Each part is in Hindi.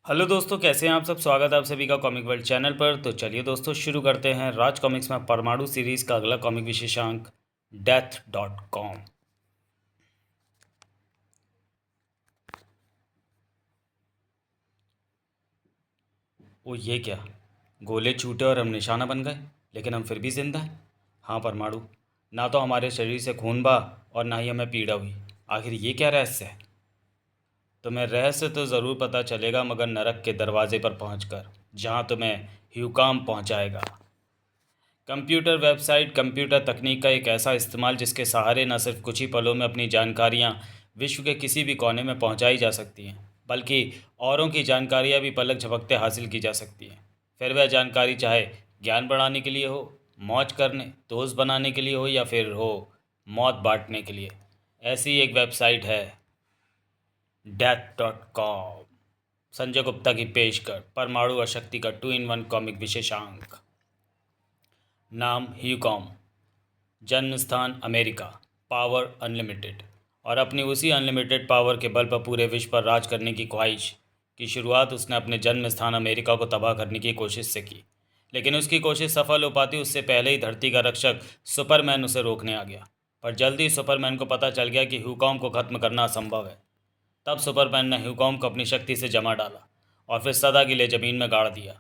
हेलो दोस्तों, कैसे हैं आप सब। स्वागत है आप सभी का कॉमिक वर्ल्ड चैनल पर। तो चलिए दोस्तों, शुरू करते हैं राज कॉमिक्स में परमाणु सीरीज़ का अगला कॉमिक विशेषांक death.com। ओ ये क्या, गोले छूटे और हम निशाना बन गए, लेकिन हम फिर भी जिंदा हैं। हाँ परमाणु, ना तो हमारे शरीर से खून बहा और ना ही हमें पीड़ा हुई। आखिर ये क्या रहस्य है। तुम्हें रहस्य तो ज़रूर पता चलेगा, मगर नरक के दरवाजे पर पहुंचकर, जहाँ तुम्हें ह्यूकाम पहुंचाएगा। कंप्यूटर वेबसाइट कंप्यूटर तकनीक का एक ऐसा इस्तेमाल जिसके सहारे न सिर्फ कुछ ही पलों में अपनी जानकारियां विश्व के किसी भी कोने में पहुंचाई जा सकती हैं, बल्कि औरों की जानकारियां भी पलक झपकते हासिल की जा सकती हैं। फिर वह जानकारी चाहे ज्ञान बढ़ाने के लिए हो, मौज करने दोस्त बनाने के लिए हो, या फिर हो मौत बांटने के लिए। ऐसी एक वेबसाइट है death.com। संजय गुप्ता की पेशकर परमाणु और शक्ति का 2 in 1 कॉमिक विशेषांक। नाम ह्यूकॉम, जन्म स्थान अमेरिका, पावर अनलिमिटेड, और अपनी उसी अनलिमिटेड पावर के बल पर पूरे विश्व पर राज करने की ख्वाहिश की शुरुआत उसने अपने जन्म स्थान अमेरिका को तबाह करने की कोशिश से की। लेकिन उसकी कोशिश सफल हो पाती उससे पहले ही धरती का रक्षक सुपरमैन उसे रोकने आ गया। पर जल्दी ही सुपरमैन को पता चल गया कि ह्यूकॉम को खत्म करना असंभव है। तब सुपरमैन ने ह्यूकॉम को अपनी शक्ति से जमा डाला और फिर सदा के लिए ज़मीन में गाड़ दिया।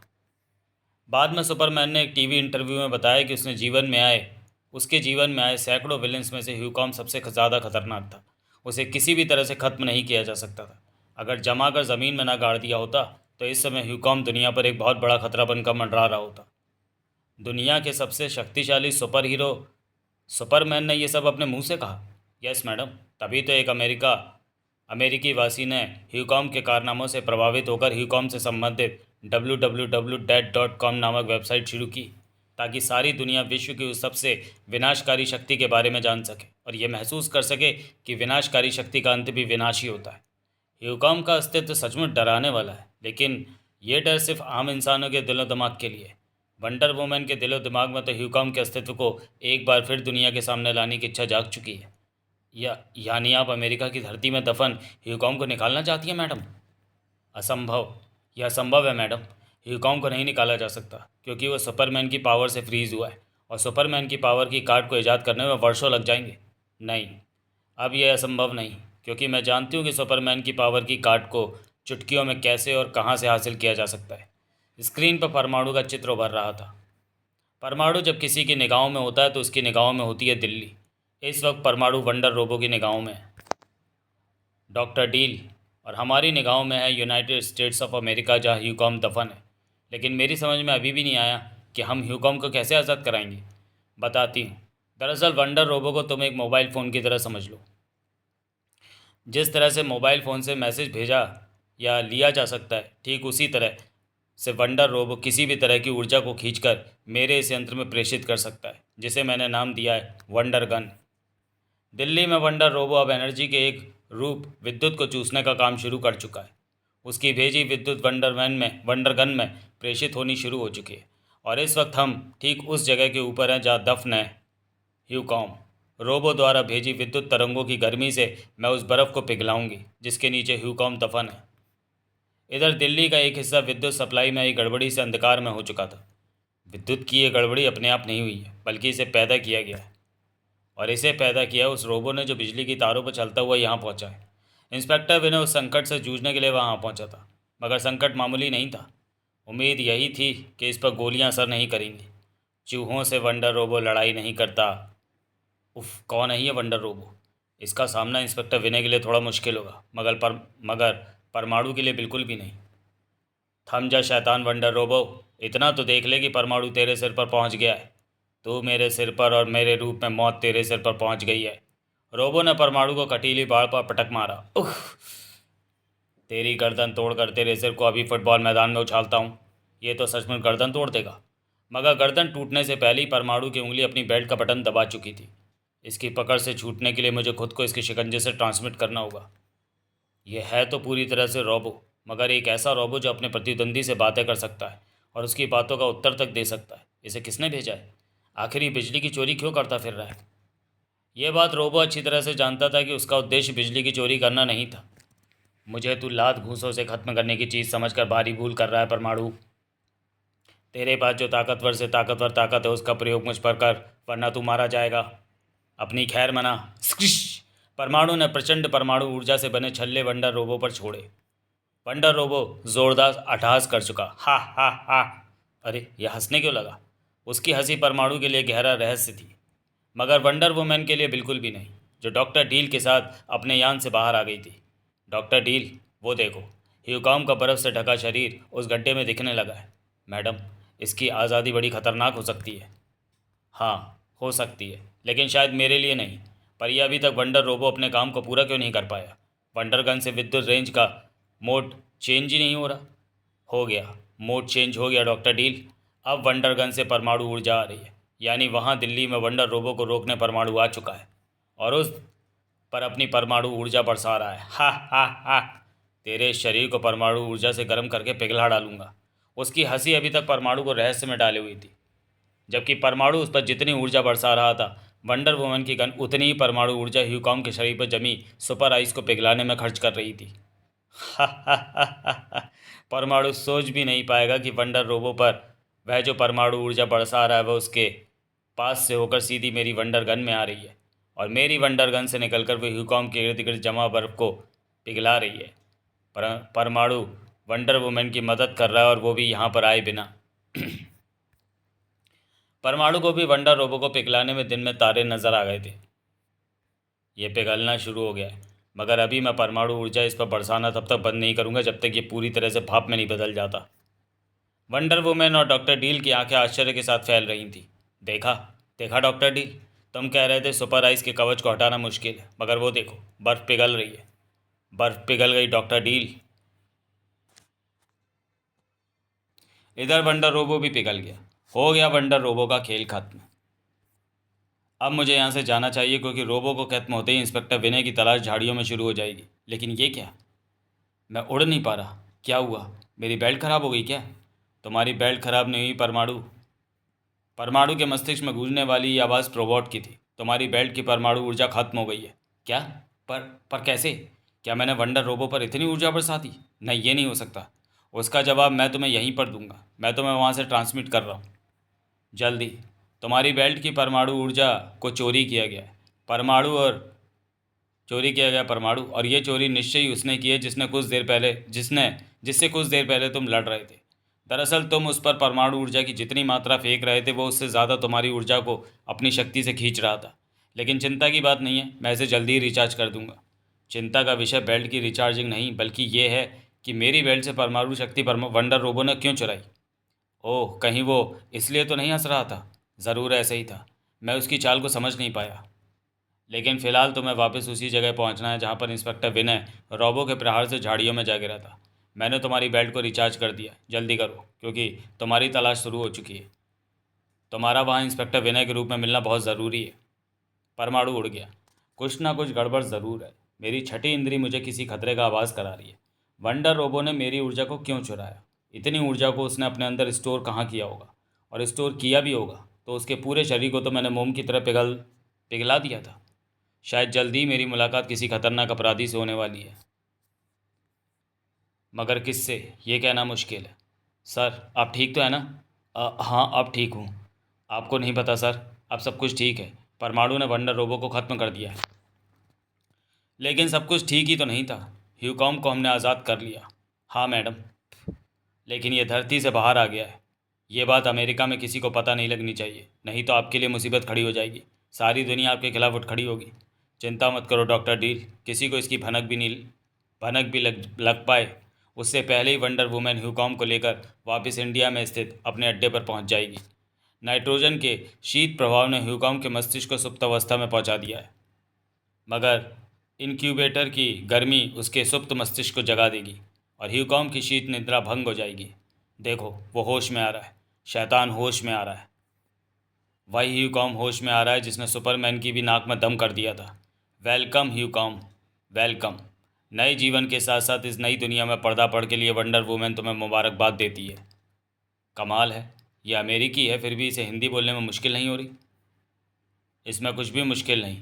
बाद में सुपरमैन ने एक टीवी इंटरव्यू में बताया कि उसके जीवन में आए सैकड़ों विलेंस में से ह्यूकॉम सबसे ज़्यादा खतरनाक था। उसे किसी भी तरह से ख़त्म नहीं किया जा सकता था। अगर जमा कर ज़मीन में ना गाड़ दिया होता तो इस समय ह्यूकॉम दुनिया पर एक बहुत बड़ा खतरा बनकर मंडरा रहा होता। दुनिया के सबसे शक्तिशाली सुपर हीरो सुपरमैन ने यह सब अपने मुंह से कहा। यस मैडम, तभी तो एक अमेरिकी वासी ने ह्यूकॉम के कारनामों से प्रभावित होकर ह्यूकॉम से संबंधित www.death.com नामक वेबसाइट शुरू की, ताकि सारी दुनिया विश्व की उस सबसे विनाशकारी शक्ति के बारे में जान सके और ये महसूस कर सके कि विनाशकारी शक्ति का अंत भी विनाश ही होता है। ह्यूकॉम का अस्तित्व सचमुच डराने वाला है, लेकिन ये डर सिर्फ आम इंसानों के दिलो दिमाग के लिए। वंडर वुमन के दिलो दिमाग में तो ह्यूकॉम के अस्तित्व को एक बार फिर दुनिया के सामने लाने की इच्छा जाग चुकी है। यानी आप अमेरिका की धरती में दफन ह्यूकॉम को निकालना चाहती हैं मैडम। असंभव। यह असंभव है मैडम। ह्यूकॉम को नहीं निकाला जा सकता, क्योंकि वह सुपरमैन की पावर से फ्रीज हुआ है और सुपरमैन की पावर की कार्ड को ईजाद करने में वर्षों लग जाएंगे। नहीं, अब यह असंभव नहीं, क्योंकि मैं जानती हूँ कि सुपरमैन की पावर की कार्ड को चुटकियों में कैसे और कहाँ से हासिल किया जा सकता है। स्क्रीन पर परमाणु का चित्र उभर रहा था। परमाणु जब किसी की निगाहों में होता है तो उसकी निगाहों में होती है दिल्ली। इस वक्त परमाणु वंडर रोबो की निगाहों में है, डॉक्टर डील, और हमारी निगाहों में है यूनाइटेड स्टेट्स ऑफ अमेरिका, जहाँ ह्यूकॉम दफन है। लेकिन मेरी समझ में अभी भी नहीं आया कि हम ह्यूकॉम को कैसे आज़ाद कराएंगे। बताती हूँ। दरअसल वंडर रोबो को तुम एक मोबाइल फ़ोन की तरह समझ लो। जिस तरह से मोबाइल फ़ोन से मैसेज भेजा या लिया जा सकता है, ठीक उसी तरह से वंडर रोबो किसी भी तरह की ऊर्जा को खींचकर मेरे इस यंत्र में प्रेषित कर सकता है, जिसे मैंने नाम दिया है वंडर गन। दिल्ली में वंडर रोबो अब एनर्जी के एक रूप विद्युत को चूसने का काम शुरू कर चुका है। उसकी भेजी विद्युत वंडर गन में प्रेषित होनी शुरू हो चुकी है, और इस वक्त हम ठीक उस जगह के ऊपर हैं जहाँ दफन है ह्यूकॉम। रोबो द्वारा भेजी विद्युत तरंगों की गर्मी से मैं उस बर्फ़ को पिघलाऊंगी जिसके नीचे ह्यूकॉम दफन है। इधर दिल्ली का एक हिस्सा विद्युत सप्लाई में एक गड़बड़ी से अंधकार में हो चुका था। विद्युत की ये गड़बड़ी अपने आप नहीं हुई है, बल्कि इसे पैदा किया गया है, और इसे पैदा किया उस रोबो ने जो बिजली की तारों पर चलता हुआ यहाँ पहुँचा है। इंस्पेक्टर विनय उस संकट से जूझने के लिए वहाँ पहुँचा था, मगर संकट मामूली नहीं था। उम्मीद यही थी कि इस पर गोलियाँ असर नहीं करेंगी। चूहों से वंडर रोबो लड़ाई नहीं करता। उफ, कौन है ये वंडर रोबो। इसका सामना इंस्पेक्टर विनय के लिए थोड़ा मुश्किल होगा, मगर परमाणु के लिए बिल्कुल भी नहीं। थम जा शैतान वंडर रोबो, इतना तो देख ले कि परमाणु तेरे सिर पर पहुंच गया है। तू मेरे सिर पर और मेरे रूप में मौत तेरे सिर पर पहुंच गई है। रोबो ने परमाणु को कटीली बाड़ पर पटक मारा। उह, तेरी गर्दन तोड़कर तेरे सिर को अभी फुटबॉल मैदान में उछालता हूँ। ये तो सचमुच गर्दन तोड़ देगा। मगर गर्दन टूटने से पहले ही परमाणु की उंगली अपनी बेल्ट का बटन दबा चुकी थी। इसकी पकड़ से छूटने के लिए मुझे खुद को इसके शिकंजे से ट्रांसमिट करना होगा। यह है तो पूरी तरह से रोबो, मगर एक ऐसा रोबो जो अपने प्रतिद्वंदी से बातें कर सकता है और उसकी बातों का उत्तर तक दे सकता है। इसे किसने भेजा है? आखिर ये बिजली की चोरी क्यों करता फिर रहा है? यह बात रोबो अच्छी तरह से जानता था कि उसका उद्देश्य बिजली की चोरी करना नहीं था। मुझे तू लात घूंसों से ख़त्म करने की चीज़ समझकर भारी भूल कर रहा है परमाणु। तेरे पास जो ताकतवर से ताकतवर ताकत है उसका प्रयोग मुझ पर कर, वरना तू मारा जाएगा। अपनी खैर मना। स्क्रिश! परमाणु ने प्रचंड परमाणु ऊर्जा से बने छल्ले वंडर रोबो पर छोड़े। वंडर रोबो जोरदार अट्टहास कर चुका। हा हा हा! अरे यह हंसने क्यों लगा? उसकी हंसी परमाणु के लिए गहरा रहस्य थी, मगर वंडर वुमेन के लिए बिल्कुल भी नहीं, जो डॉक्टर डील के साथ अपने यान से बाहर आ गई थी। डॉक्टर डील, वो देखो, ह्यूकॉम का बर्फ से ढका शरीर उस गड्ढे में दिखने लगा है। मैडम, इसकी आज़ादी बड़ी खतरनाक हो सकती है। हाँ, हो सकती है, लेकिन शायद मेरे लिए नहीं। पर यह अभी तक वंडर रोबो अपने काम को पूरा क्यों नहीं कर पाया? वंडर गन से विद्युत रेंज का मोड चेंज ही नहीं हो रहा। हो गया, मोड चेंज हो गया डॉक्टर डील। अब वंडर गन से परमाणु ऊर्जा आ रही है, यानी वहाँ दिल्ली में वंडर रोबो को रोकने परमाणु आ चुका है और उस पर अपनी परमाणु ऊर्जा बरसा रहा है। हा हा हा! तेरे शरीर को परमाणु ऊर्जा से गर्म करके पिघला डालूंगा। उसकी हंसी अभी तक परमाणु को रहस्य में डाली हुई थी, जबकि परमाणु उस पर जितनी ऊर्जा बरसा रहा था, वंडर वुमन की गन उतनी ही परमाणु ऊर्जा ह्यूकॉम के शरीर पर जमी सुपर आइस को पिघलाने में खर्च कर रही थी। परमाणु सोच भी नहीं पाएगा कि वंडर रोबो पर वह जो परमाणु ऊर्जा बरसा रहा है वह उसके पास से होकर सीधी मेरी वंडर गन में आ रही है, और मेरी वंडर गन से निकलकर वह ह्यूकॉम के इर्द गिर्द जमा बर्फ को पिघला रही है। परमाणु वंडर वुमेन की मदद कर रहा है, और वो भी यहाँ पर आए बिना। परमाणु को भी वंडर रोबो को पिघलाने में दिन में तारे नजर आ गए थे। ये पिघलना शुरू हो गया है, मगर अभी मैं परमाणु ऊर्जा इस पर बरसाना तब तक बंद नहीं करूंगा जब तक ये पूरी तरह से भाप में नहीं बदल जाता। वंडर वुमेन और डॉक्टर डील की आंखें आश्चर्य के साथ फैल रही थीं। देखा, देखा डॉक्टर डील, तुम कह रहे थे सुपर आइस के कवच को हटाना मुश्किल है, मगर वो देखो, बर्फ़ पिघल रही है। बर्फ़ पिघल गई डॉक्टर डील। इधर वंडर रोबो भी पिघल गया। हो गया वंडर रोबो का खेल खत्म। अब मुझे यहाँ से जाना चाहिए, क्योंकि रोबो को खत्म होते ही इंस्पेक्टर विनय की तलाश झाड़ियों में शुरू हो जाएगी। लेकिन ये क्या? मैं उड़ नहीं पा रहा। क्या हुआ? मेरी बेल्ट खराब हो गई क्या? तुम्हारी बेल्ट खराब नहीं हुई परमाणु। परमाणु के मस्तिष्क में गूंजने वाली ये आवाज़ प्रोबॉट की थी। तुम्हारी बेल्ट की परमाणु ऊर्जा खत्म हो गई है। क्या? पर कैसे? क्या मैंने वंडर रोबो पर इतनी ऊर्जा बरसा दी? नहीं, ये नहीं हो सकता। उसका जवाब मैं तुम्हें यहीं पर दूंगा। मैं तुम्हें वहाँ से ट्रांसमिट कर रहा हूँ। जल्दी। तुम्हारी बेल्ट की परमाणु ऊर्जा को चोरी किया गया है। परमाणु और चोरी किया गया परमाणु, और ये चोरी निश्चय ही उसने की है जिससे कुछ देर पहले तुम लड़ रहे थे। दरअसल तुम उस पर परमाणु ऊर्जा की जितनी मात्रा फेंक रहे थे वो उससे ज़्यादा तुम्हारी ऊर्जा को अपनी शक्ति से खींच रहा था। लेकिन चिंता की बात नहीं है, मैं इसे जल्दी ही रिचार्ज कर दूंगा। चिंता का विषय बेल्ट की रिचार्जिंग नहीं, बल्कि ये है कि मेरी बेल्ट से परमाणु शक्ति वंडर रोबो ने क्यों चुराई। ओह, कहीं वो इसलिए तो नहीं हंस रहा था? ज़रूर ऐसे ही था। मैं उसकी चाल को समझ नहीं पाया। लेकिन फ़िलहाल तुम्हें वापस उसी जगह पहुंचना है जहां पर इंस्पेक्टर विनय रोबो के प्रहार से झाड़ियों में जा गिरा था। मैंने तुम्हारी बेल्ट को रिचार्ज कर दिया। जल्दी करो, क्योंकि तुम्हारी तलाश शुरू हो चुकी है। तुम्हारा वहाँ इंस्पेक्टर विनय के रूप में मिलना बहुत ज़रूरी है। परमाणु उड़ गया। कुछ ना कुछ गड़बड़ ज़रूर है। मेरी छठी इंद्री मुझे किसी खतरे का आभास करा रही है। वंडर रोबो ने मेरी ऊर्जा को क्यों चुराया? इतनी ऊर्जा को उसने अपने अंदर स्टोर कहाँ किया होगा? और स्टोर किया भी होगा तो उसके पूरे शरीर को तो मैंने मोम की तरह पिघला दिया था। शायद जल्दी ही मेरी मुलाकात किसी खतरनाक अपराधी से होने वाली है, मगर किससे, ये कहना मुश्किल है। सर, आप ठीक तो है ना? हाँ, अब ठीक हूँ। आपको नहीं पता सर, अब सब कुछ ठीक है। परमाणु ने वंडर रोबो को ख़त्म कर दिया है। लेकिन सब कुछ ठीक ही तो नहीं था। ह्यूकॉम को हमने आज़ाद कर लिया। हाँ मैडम, लेकिन ये धरती से बाहर आ गया है। ये बात अमेरिका में किसी को पता नहीं लगनी चाहिए, नहीं तो आपके लिए मुसीबत खड़ी हो जाएगी। सारी दुनिया आपके खिलाफ उठ खड़ी होगी। चिंता मत करो डॉक्टर डील, किसी को इसकी भनक भी लग पाए उससे पहले ही वंडर वुमेन ह्यूकॉम को लेकर वापस इंडिया में स्थित अपने अड्डे पर पहुंच जाएगी। नाइट्रोजन के शीत प्रभाव ने ह्यूकॉम के मस्तिष्क को सुप्त अवस्था में पहुंचा दिया है, मगर इनक्यूबेटर की गर्मी उसके सुप्त मस्तिष्क को जगा देगी और ह्यूकॉम की शीत निद्रा भंग हो जाएगी। देखो, वो होश में आ रहा है। शैतान होश में आ रहा है। वही ह्यूकॉम होश में आ रहा है जिसने सुपरमैन की भी नाक में दम कर दिया था। वेलकम ह्यूकॉम, वेलकम। नए जीवन के साथ साथ इस नई दुनिया में पर्दापड़ के लिए वंडर वुमेन तुम्हें मुबारकबाद देती है। कमाल है, ये अमेरिकी है फिर भी इसे हिंदी बोलने में मुश्किल नहीं हो रही। इसमें कुछ भी मुश्किल नहीं।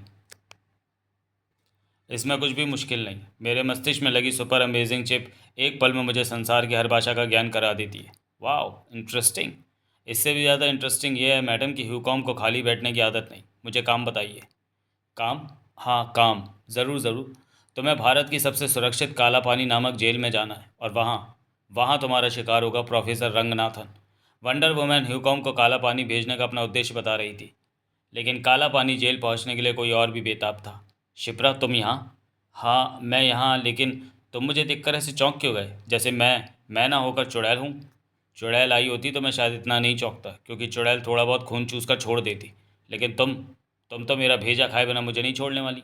इसमें कुछ भी मुश्किल नहीं। मेरे मस्तिष्क में लगी सुपर अमेजिंग चिप एक पल में मुझे संसार की हर भाषा का ज्ञान करा देती है। वाह, इंटरेस्टिंग। इससे भी ज़्यादा इंटरेस्टिंग ये है मैडम कि ह्यूकॉम को खाली बैठने की आदत नहीं। मुझे काम बताइए। काम? हाँ, काम ज़रूर ज़रूर। तुम्हें भारत की सबसे सुरक्षित काला पानी नामक जेल में जाना है और वहाँ वहाँ तुम्हारा शिकार होगा प्रोफेसर रंगनाथन। वंडर वुमैन ह्यूकॉम को काला पानी भेजने का अपना उद्देश्य बता रही थी, लेकिन काला पानी जेल पहुंचने के लिए कोई और भी बेताब था। शिप्रा, तुम यहाँ? हाँ, मैं यहाँ, लेकिन तुम मुझे देखकर ऐसे चौंक क्यों गए, जैसे मैं ना होकर चुड़ैल हूँ? चुड़ैल आई होती तो मैं शायद इतना नहीं चौंकता, क्योंकि चुड़ैल थोड़ा बहुत खून चूस कर छोड़ देती। लेकिन तुम तो मेरा भेजा खाए बिना मुझे नहीं छोड़ने वाली।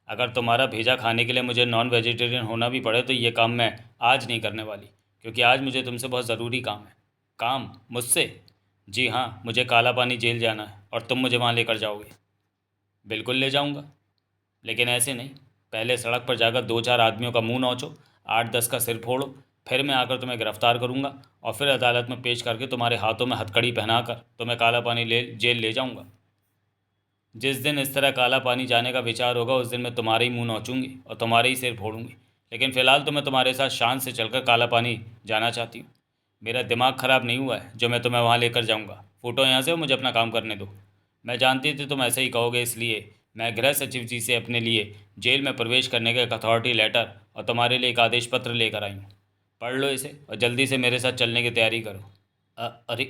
अगर तुम्हारा भेजा खाने के लिए मुझे नॉन वेजिटेरियन होना भी पड़े तो ये काम मैं आज नहीं करने वाली, क्योंकि आज मुझे तुमसे बहुत ज़रूरी काम है। काम? मुझसे? जी हाँ, मुझे काला पानी जेल जाना है और तुम मुझे वहाँ लेकर जाओगे। बिल्कुल ले जाऊँगा, लेकिन ऐसे नहीं। पहले सड़क पर जाकर 2-4 आदमियों का मुंह नोचो, 8-10 का सिर फोड़ो, फिर मैं आकर तुम्हें गिरफ्तार करूँगा और फिर अदालत में पेश करके तुम्हारे हाथों में हथकड़ी पहनाकर तुम्हें काला पानी जेल ले जाऊँगा। जिस दिन इस तरह काला पानी जाने का विचार होगा उस दिन मैं तुम्हारे ही मुंह नोचूंगी और तुम्हारे ही सिर फोड़ूंगी। लेकिन फ़िलहाल तो मैं तुम्हारे साथ शान से चलकर काला पानी जाना चाहती हूँ। मेरा दिमाग ख़राब नहीं हुआ है जो मैं तुम्हें वहाँ लेकर जाऊँगा। फूटो यहाँ से और मुझे अपना काम करने दो। मैं जानती थी तुम ऐसे ही कहोगे, इसलिए मैं गृह सचिव जी से अपने लिए जेल में प्रवेश करने का एक अथॉरिटी लेटर और तुम्हारे लिए एक आदेश पत्र लेकर आई हूँ। पढ़ लो इसे और जल्दी से मेरे साथ चलने की तैयारी करो। अरे,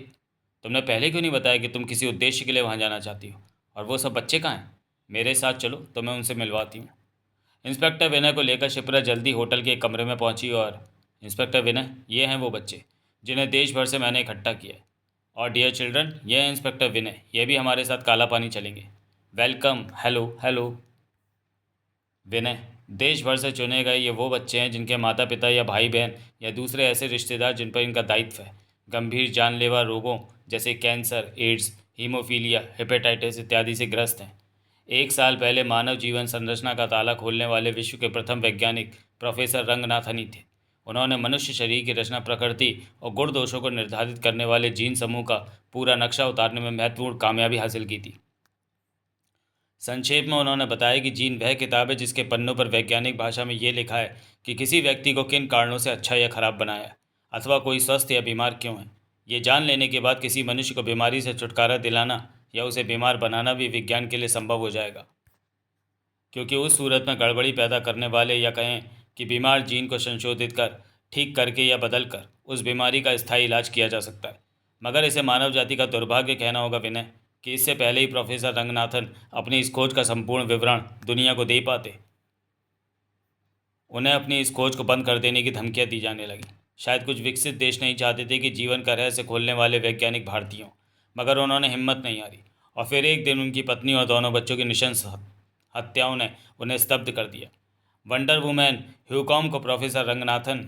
तुमने पहले क्यों नहीं बताया कि तुम किसी उद्देश्य के लिए वहाँ जाना चाहती हो? और वो सब बच्चे कहाँ हैं? मेरे साथ चलो तो मैं उनसे मिलवाती हूँ। इंस्पेक्टर विनय को लेकर शिप्रा जल्दी होटल के एक कमरे में पहुंची और इंस्पेक्टर विनय, ये हैं वो बच्चे जिन्हें देश भर से मैंने इकट्ठा किया है। और डियर चिल्ड्रन, ये हैं इंस्पेक्टर विनय, ये भी हमारे साथ काला पानी चलेंगे। वेलकम। Hello hello. विनय, देश भर से चुने गए ये वो बच्चे हैं जिनके माता पिता या भाई बहन या दूसरे ऐसे रिश्तेदार जिन पर इनका दायित्व है गंभीर जानलेवा रोगों जैसे कैंसर, एड्स, हीमोफीलिया, हेपेटाइटिस इत्यादि से ग्रस्त हैं। 1 साल पहले मानव जीवन संरचना का ताला खोलने वाले विश्व के प्रथम वैज्ञानिक प्रोफेसर रंगनाथन ही थे। उन्होंने मनुष्य शरीर की रचना, प्रकृति और गुण दोषों को निर्धारित करने वाले जीन समूह का पूरा नक्शा उतारने में महत्वपूर्ण कामयाबी हासिल की थी। संक्षेप में उन्होंने बताया कि जीन वह किताब है जिसके पन्नों पर वैज्ञानिक भाषा में ये लिखा है कि किसी व्यक्ति को किन कारणों से अच्छा या खराब बनाया है, अथवा कोई स्वस्थ या बीमार क्यों है। ये जान लेने के बाद किसी मनुष्य को बीमारी से छुटकारा दिलाना या उसे बीमार बनाना भी विज्ञान के लिए संभव हो जाएगा, क्योंकि उस सूरत में गड़बड़ी पैदा करने वाले या कहें कि बीमार जीन को संशोधित कर, ठीक करके या बदल कर उस बीमारी का स्थायी इलाज किया जा सकता है। मगर इसे मानव जाति का दुर्भाग्य कहना होगा विनय कि इससे पहले ही प्रोफेसर रंगनाथन अपनी इस खोज का संपूर्ण विवरण दुनिया को दे पाते, उन्हें अपनी इस खोज को बंद कर देने की धमकियां दी जाने लगी। शायद कुछ विकसित देश नहीं चाहते थे कि जीवन का रहस्य खोलने वाले वैज्ञानिक भारतीयों, मगर उन्होंने हिम्मत नहीं हारी। और फिर एक दिन उनकी पत्नी और दोनों बच्चों की निशंस हत्याओं ने उन्हें स्तब्ध कर दिया। वंडर वुमैन ह्यूकॉम को प्रोफेसर रंगनाथन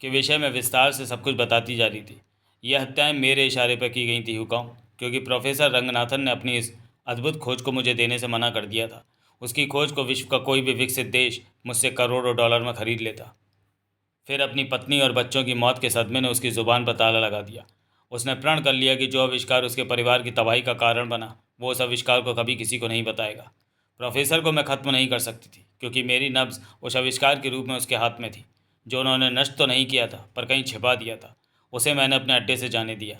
के विषय में विस्तार से सब कुछ बताती जा रही थी। यह हत्याएं मेरे इशारे पर की गई थी ह्यूकॉम, क्योंकि प्रोफेसर रंगनाथन ने अपनी इस अद्भुत खोज को मुझे देने से मना कर दिया था। उसकी खोज को विश्व का कोई भी विकसित देश मुझसे करोड़ों डॉलर में खरीद लेता। फिर अपनी पत्नी और बच्चों की मौत के सदमे ने उसकी ज़ुबान पर ताला लगा दिया। उसने प्रण कर लिया कि जो आविष्कार उसके परिवार की तबाही का कारण बना वो उस आविष्कार को कभी किसी को नहीं बताएगा। प्रोफेसर को मैं ख़त्म नहीं कर सकती थी, क्योंकि मेरी नब्ज़ उस आविष्कार के रूप में उसके हाथ में थी, जो उन्होंने नष्ट तो नहीं किया था पर कहीं छिपा दिया था। उसे मैंने अपने अड्डे से जाने दिया,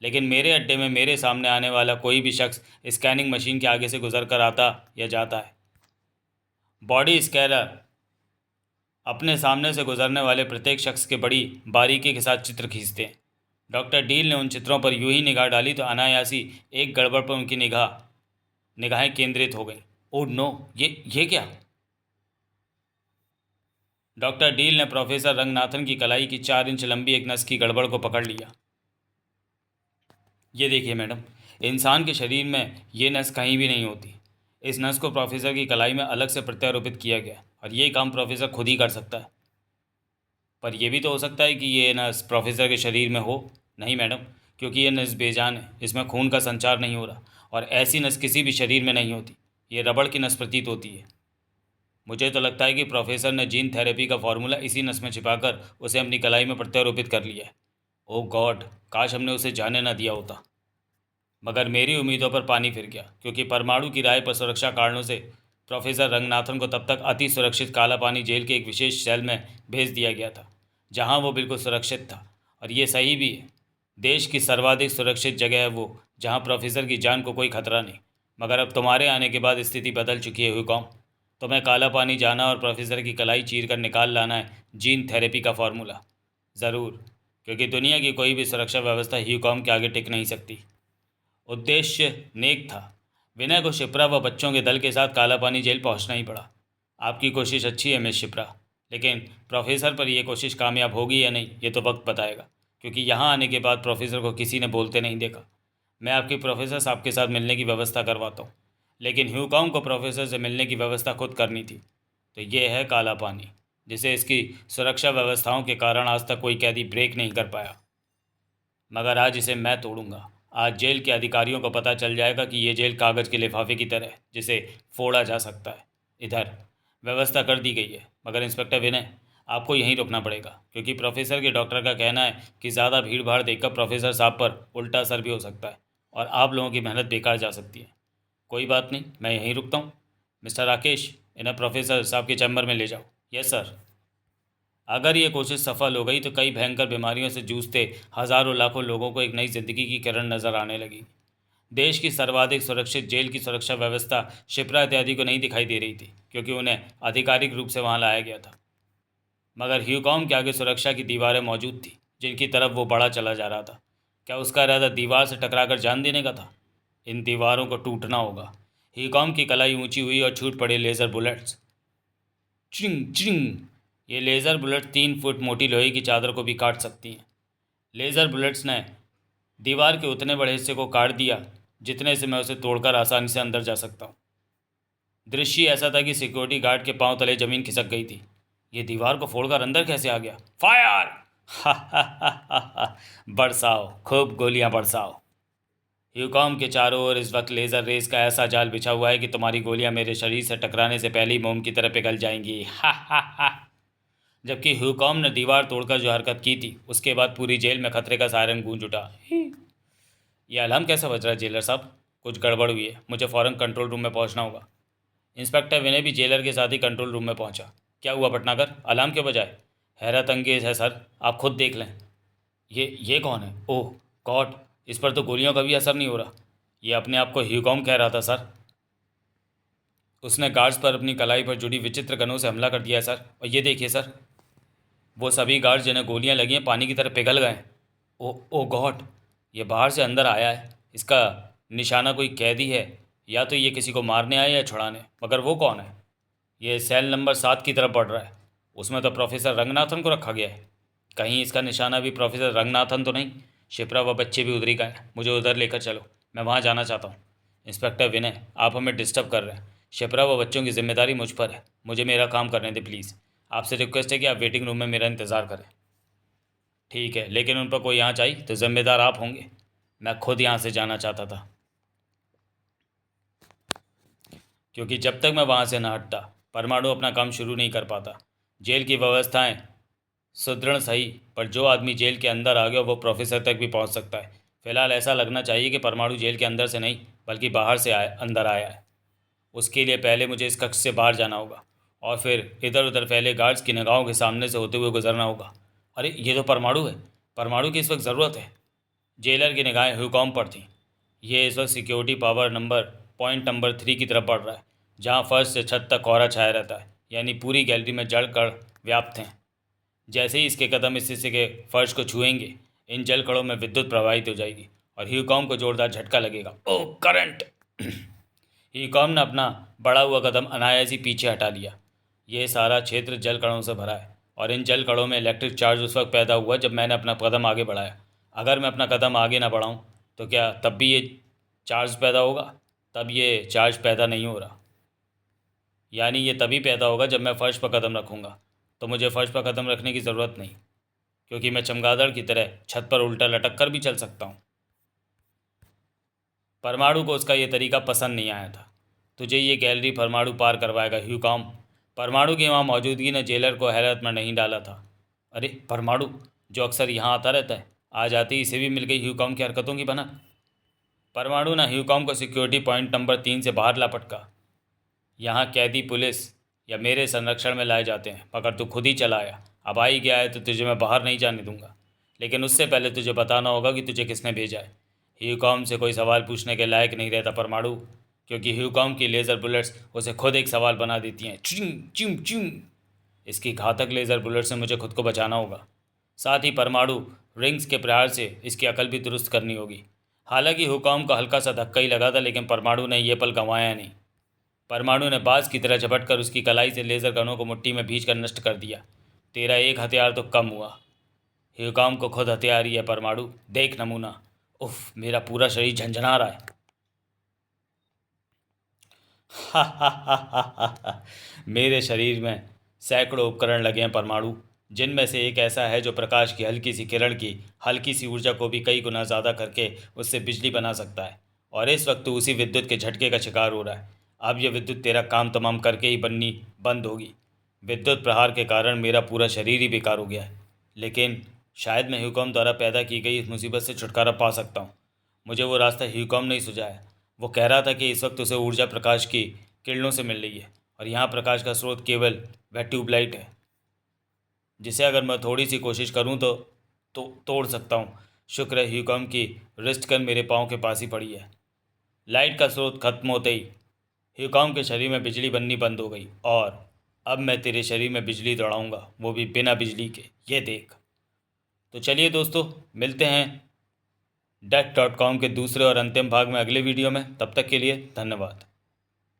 लेकिन मेरे अड्डे में मेरे सामने आने वाला कोई भी शख्स स्कैनिंग मशीन के आगे से गुजर कर आता या जाता है। बॉडी स्कैनर अपने सामने से गुजरने वाले प्रत्येक शख्स के बड़ी बारीकी के साथ चित्र खींचते हैं। डॉक्टर डील ने उन चित्रों पर यूं ही निगाह डाली तो अनायासी एक गड़बड़ पर उनकी निगाहें केंद्रित हो गईं। ओह नो, ये क्या? डॉक्टर डील ने प्रोफेसर रंगनाथन की कलाई की 4 इंच लंबी एक नस की गड़बड़ को पकड़ लिया। ये देखिए मैडम, इंसान के शरीर में ये नस कहीं भी नहीं होती। इस नस को प्रोफेसर की कलाई में अलग से प्रत्यारोपित किया गया और ये काम प्रोफेसर खुद ही कर सकता है। पर यह भी तो हो सकता है कि ये नस प्रोफेसर के शरीर में हो। नहीं मैडम, क्योंकि ये नस बेजान है, इसमें खून का संचार नहीं हो रहा और ऐसी नस किसी भी शरीर में नहीं होती। ये रबड़ की नस प्रतीत होती है। मुझे तो लगता है कि प्रोफेसर ने जीन थेरेपी का फॉर्मूला इसी नस में छिपाकर उसे अपनी कलाई में प्रत्यारोपित कर लिया है। ओह गॉड, काश हमने उसे जाने ना दिया होता। मगर मेरी उम्मीदों पर पानी फिर गया, क्योंकि परमाणु की राय पर सुरक्षा कारणों से प्रोफेसर रंगनाथन को तब तक अति सुरक्षित काला पानी जेल के एक विशेष सेल में भेज दिया गया था, जहां वो बिल्कुल सुरक्षित था। और ये सही भी है। देश की सर्वाधिक सुरक्षित जगह है वो, जहां प्रोफेसर की जान को कोई खतरा नहीं। मगर अब तुम्हारे आने के बाद स्थिति बदल चुकी है हुकॉम। तुम्हें काला पानी जाना और प्रोफेसर की कलाई चीर कर निकाल लाना है जीन थेरेपी का फॉर्मूला। ज़रूर, क्योंकि दुनिया की कोई भी सुरक्षा व्यवस्था ह्यूकॉम के आगे टिक नहीं सकती। उद्देश्य नेक था। विनय को शिप्रा व बच्चों के दल के साथ काला पानी जेल पहुंचना ही पड़ा। आपकी कोशिश अच्छी है मिस शिप्रा, लेकिन प्रोफेसर पर यह कोशिश कामयाब होगी या नहीं ये तो वक्त बताएगा, क्योंकि यहाँ आने के बाद प्रोफेसर को किसी ने बोलते नहीं देखा। मैं आपकी प्रोफेसर साहब के साथ मिलने की व्यवस्था करवाता हूँ, लेकिन ह्यूकॉम को प्रोफेसर से मिलने की व्यवस्था खुद करनी थी। तो ये है काला पानी, जिसे इसकी सुरक्षा व्यवस्थाओं के कारण आज तक कोई कैदी ब्रेक नहीं कर पाया। मगर आज इसे मैं तोड़ूंगा। आज जेल के अधिकारियों को पता चल जाएगा कि ये जेल कागज़ के लिफाफे की तरह है, जिसे फोड़ा जा सकता है। इधर व्यवस्था कर दी गई है, मगर इंस्पेक्टर विनय, आपको यहीं रुकना पड़ेगा, क्योंकि प्रोफेसर के डॉक्टर का कहना है कि ज़्यादा भीड़ भाड़ देखकर प्रोफेसर साहब पर उल्टा असर भी हो सकता है और आप लोगों की मेहनत बेकार जा सकती है। कोई बात नहीं, मैं यहीं रुकता हूँ। मिस्टर राकेश, इन्हें प्रोफेसर साहब के चैम्बर में ले जाओ। Yes sir. अगर ये कोशिश सफल हो गई तो कई भयंकर बीमारियों से जूझते हज़ारों लाखों लोगों को एक नई जिंदगी की किरण नज़र आने लगी। देश की सर्वाधिक सुरक्षित जेल की सुरक्षा व्यवस्था शिप्रा इत्यादि को नहीं दिखाई दे रही थी, क्योंकि उन्हें आधिकारिक रूप से वहां लाया गया था। मगर ह्यूकॉम के आगे सुरक्षा की दीवारें मौजूद थी, जिनकी तरफ वो बढ़ा चला जा रहा था। क्या उसका इरादा दीवार से टकराकर जान देने का था? इन दीवारों को टूटना होगा। ह्यूकॉम की कलाई ऊंची हुई और छूट पड़े लेज़र बुलेट्स। चिंग चिंग। ये लेज़र बुलेट 3 फुट मोटी लोहे की चादर को भी काट सकती हैं। लेज़र बुलेट्स ने दीवार के उतने बड़े हिस्से को काट दिया जितने से मैं उसे तोड़कर आसानी से अंदर जा सकता हूँ। दृश्य ऐसा था कि सिक्योरिटी गार्ड के पांव तले जमीन खिसक गई थी। ये दीवार को फोड़कर अंदर कैसे आ गया? फायर! बरसाओ, खूब गोलियां बरसाओ। ह्यूकॉम के चारों ओर इस वक्त लेज़र रेस का ऐसा जाल बिछा हुआ है कि तुम्हारी गोलियां मेरे शरीर से टकराने से पहले ही मोम की तरह पिघल जाएंगी। जबकि ह्यूकॉम ने दीवार तोड़कर जो हरकत की थी, उसके बाद पूरी जेल में खतरे का सायरन गूंज उठा। यह अलार्म कैसा बज रहा है जेलर साहब? कुछ गड़बड़ हुई है, मुझे फ़ौरन कंट्रोल रूम में पहुंचना होगा। इंस्पेक्टर विनय भी जेलर के साथ ही कंट्रोल रूम में पहुंचा। क्या हुआ भटनागर, अलार्म क्यों बजाए? हैरत अंगेज है सर, आप खुद देख लें। ये कौन है? ओह गॉड, इस पर तो गोलियों का भी असर नहीं हो रहा। ये अपने आप को ह्यूकॉम कह रहा था सर। उसने गार्ड्स पर अपनी कलाई पर जुड़ी विचित्र गनों से हमला कर दिया है सर। और ये देखिए सर, वो सभी गार्ड्स जिन्हें गोलियां लगी हैं पानी की तरह पिघल गए हैं। ओ गॉड, ये बाहर से अंदर आया है। इसका निशाना कोई कैदी है, या तो ये किसी को मारने आया या छुड़ाने। मगर वो कौन है? ये सेल नंबर 7 की तरफ बढ़ रहा है। उसमें तो प्रोफेसर रंगनाथन को रखा गया है। कहीं इसका निशाना भी प्रोफेसर रंगनाथन तो नहीं? शिप्रा व बच्चे भी उधर ही गए। मुझे उधर लेकर चलो, मैं वहाँ जाना चाहता हूँ। इंस्पेक्टर विनय, आप हमें डिस्टर्ब कर रहे हैं। शिप्रा व बच्चों की जिम्मेदारी मुझ पर है। मुझे मेरा काम करने दें प्लीज़। आपसे रिक्वेस्ट है कि आप वेटिंग रूम में मेरा इंतज़ार करें। ठीक है, लेकिन उन पर कोई आँच आई तो जिम्मेदार आप होंगे। मैं खुद यहाँ से जाना चाहता था, क्योंकि जब तक मैं वहाँ से न हटता परमाणु अपना काम शुरू नहीं कर पाता। जेल की व्यवस्थाएं सुदृढ़ सही, पर जो आदमी जेल के अंदर आ गया वो प्रोफेसर तक भी पहुँच सकता है। फिलहाल ऐसा लगना चाहिए कि परमाणु जेल के अंदर से नहीं बल्कि बाहर से अंदर आया है। उसके लिए पहले मुझे इस कक्ष से बाहर जाना होगा और फिर इधर उधर फैले गार्ड्स की निगाहों के सामने से होते हुए गुजरना होगा। अरे ये तो परमाणु है। परमाणु की इस वक्त ज़रूरत है। जेलर की निगाहें ह्यूकॉम पर थीं। ये इस वक्त सिक्योरिटी पावर पॉइंट नंबर 3 की तरफ बढ़ रहा है, जहाँ फर्श से छत तक कोहरा छाया रहता है, यानी पूरी गैलरी में जड़ कण व्याप्त हैं। जैसे ही इसके कदम इस हिस्से के फर्श को छुएंगे, इन जल कणों में विद्युत प्रवाहित हो जाएगी और ह्यूकॉम को जोरदार झटका लगेगा। ओह करंट! ह्यूकॉम ने अपना बढ़ा हुआ कदम अनायास ही पीछे हटा लिया। ये सारा क्षेत्र जल कणों से भरा है और इन जल कणों में इलेक्ट्रिक चार्ज उस वक्त पैदा हुआ जब मैंने अपना कदम आगे बढ़ाया। अगर मैं अपना कदम आगे ना बढ़ाऊँ तो क्या तब भी ये चार्ज पैदा होगा? तब ये चार्ज पैदा नहीं हो रहा। यानी ये तभी पैदा होगा जब मैं फ़र्श पर कदम रखूँगा। तो मुझे फ़र्श पर कदम रखने की ज़रूरत नहीं, क्योंकि मैं चमगादड़ की तरह छत पर उल्टा लटक कर भी चल सकता हूँ। परमाणु को उसका ये तरीका पसंद नहीं आया था। तुझे ये गैलरी परमाणु पार करवाएगा ह्यूकॉम। परमाणु की वहाँ मौजूदगी ने जेलर को हैरत में नहीं डाला था। अरे परमाणु, जो अक्सर यहाँ आता रहता है, आज आते ही इसे भी मिल गई ह्यूकॉम की हरकतों की भनक। परमाणु ने ह्यूकॉम को सिक्योरिटी पॉइंट नंबर 3 से बाहर ला पटका। यहाँ कैदी पुलिस या मेरे संरक्षण में लाए जाते हैं, मगर तू खुद ही चला आया। अब आ ही गया है तो तुझे मैं बाहर नहीं जाने दूंगा, लेकिन उससे पहले तुझे बताना होगा कि तुझे किसने भेजा है। ह्यूकॉम से कोई सवाल पूछने के लायक नहीं रहता परमाणु, क्योंकि ह्यूकॉम की लेज़र बुलेट्स उसे खुद एक सवाल बना देती हैं। चिंग चिंग चिंग। इसकी घातक लेज़र बुलेट से मुझे खुद को बचाना होगा। साथ ही परमाणु रिंग्स के प्रहार से इसकी अकल भी दुरुस्त करनी होगी। हालांकि ह्यूकॉम का हल्का सा धक्का ही लगा था, लेकिन परमाणु ने यह पल गंवाया नहीं। परमाणु ने बाज की तरह झपट कर उसकी कलाई से लेज़र गनों को मुट्ठी में भींच कर नष्ट कर दिया। तेरा एक हथियार तो कम हुआ। ह्यूकॉम को खुद हथियार ही है परमाणु, देख नमूना। उफ, मेरा पूरा शरीर झंझना रहा है। मेरे शरीर में सैकड़ों उपकरण लगे हैं परमाणु, जिनमें से एक ऐसा है जो प्रकाश की हल्की सी किरण की हल्की सी ऊर्जा को भी कई गुना ज़्यादा करके उससे बिजली बना सकता है। और इस वक्त उसी विद्युत के झटके का शिकार हो रहा है। अब यह विद्युत तेरा काम तमाम करके ही बननी बंद होगी। विद्युत प्रहार के कारण मेरा पूरा शरीर ही बेकार हो गया है, लेकिन शायद मैं ह्यूकॉम द्वारा पैदा की गई इस मुसीबत से छुटकारा पा सकता हूँ। मुझे वो रास्ता ह्यूकॉम ने ही सुझाया। वो कह रहा था कि इस वक्त उसे ऊर्जा प्रकाश की किरणों से मिल रही है, और यहाँ प्रकाश का स्रोत केवल वह ट्यूबलाइट है, जिसे अगर मैं थोड़ी सी कोशिश करूँ तो तोड़ सकता हूँ। शुक्र है ह्यूकॉम की रिस्ट गन मेरे पाँव के पास ही पड़ी है। लाइट का स्रोत खत्म होते ही ह्यूकॉम के शरीर में बिजली बननी बंद हो गई, और अब मैं तेरे शरीर में बिजली दौड़ाऊँगा, वो भी बिना बिजली के। ये देख। तो चलिए दोस्तों, मिलते हैं डेथ.com के दूसरे और अंतिम भाग में अगले वीडियो में। तब तक के लिए धन्यवाद।